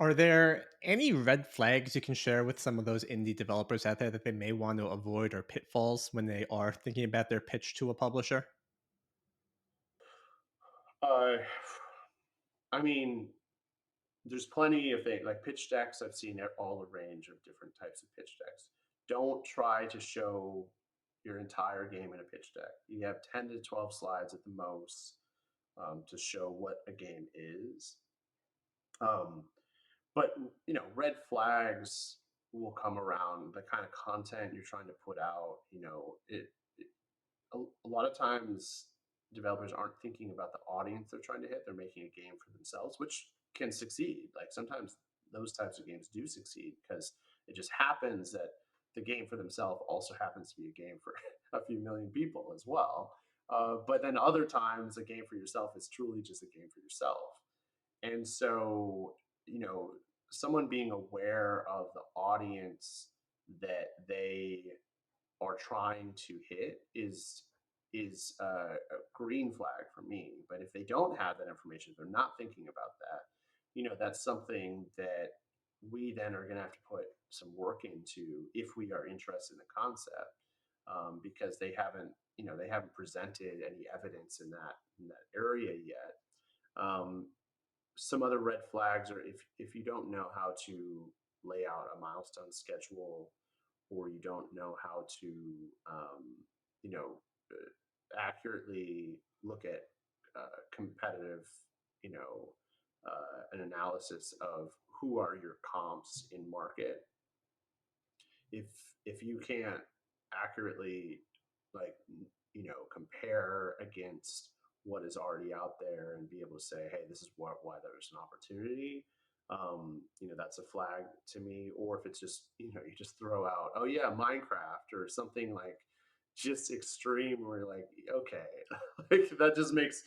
Are there any red flags you can share with some of those indie developers out there that they may want to avoid or pitfalls when they are thinking about their pitch to a publisher? Uh, I mean, there's plenty of things like pitch decks. I've seen all a range of different types of pitch decks. Don't try to show your entire game in a pitch deck. You have 10 to 12 slides at the most to show what a game is. Um, but red flags will come around the kind of content you're trying to put out. A lot of times developers aren't thinking about the audience they're trying to hit. They're making a game for themselves, which can succeed. Like sometimes those types of games do succeed because it just happens that the game for themselves also happens to be a game for a few million people as well. But then other times, a game for yourself is truly just a game for yourself. And so, you know, someone being aware of the audience that they are trying to hit is a green flag for me. But if they don't have that information, if they're not thinking about that, that's something that we then are going to have to put some work into if we are interested in the concept, because they haven't presented any evidence in that area yet. Um, some other red flags are if you don't know how to lay out a milestone schedule, or you don't know how to you know accurately look at competitive, an analysis of who are your comps in market. if if you can't accurately, like, compare against what is already out there and be able to say, hey, this is why there's an opportunity, that's a flag to me. Or if it's just, you just throw out, oh yeah, Minecraft or something like just extreme where you're like, okay, like that just makes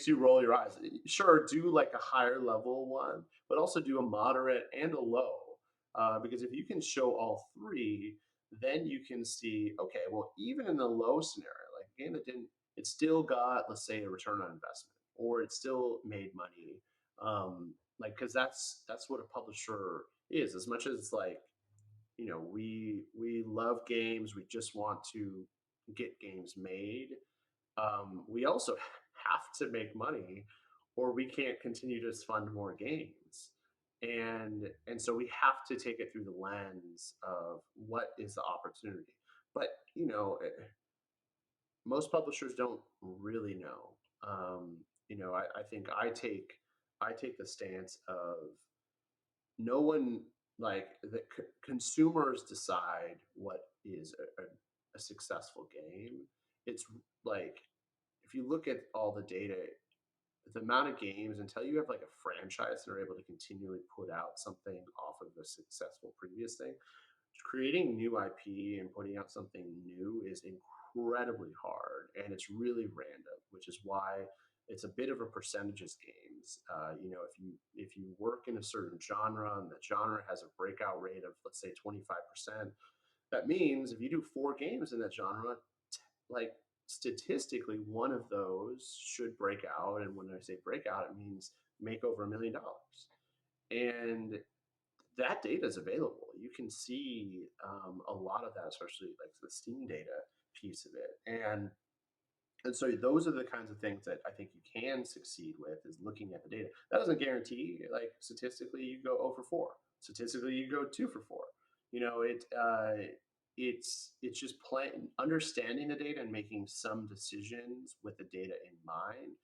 you roll your eyes. Sure, do like a higher level one, but also do a moderate and a low, because if you can show all three, then you can see, okay, well, even in the low scenario, like a game that didn't, it still got, let's say, a return on investment, or it still made money. Like, because that's what a publisher is. As much as, like, we love games, we just want to get games made. We also have to make money, or we can't continue to fund more games. And so we have to take it through the lens of what is the opportunity. But most publishers don't really know. I think I take the stance of no one, like, the consumers decide what is a successful game. It's like, if you look at all the data, the amount of games, until you have like a franchise that are able to continually put out something off of a successful previous thing, creating new IP and putting out something new is incredibly hard, and it's really random, which is why it's a bit of a percentages games. If you work in a certain genre and that genre has a breakout rate of, let's say, 25%, that means if you do four games in that genre, like, statistically one of those should break out. And when I say breakout, it means make over $1 million. And that data is available. You can see a lot of that, especially like the Steam data piece of it. And so those are the kinds of things that I think you can succeed with, is looking at the data. That doesn't guarantee, like, statistically you go 0 for 4. Statistically you go 2 for 4. It's just understanding the data and making some decisions with the data in mind.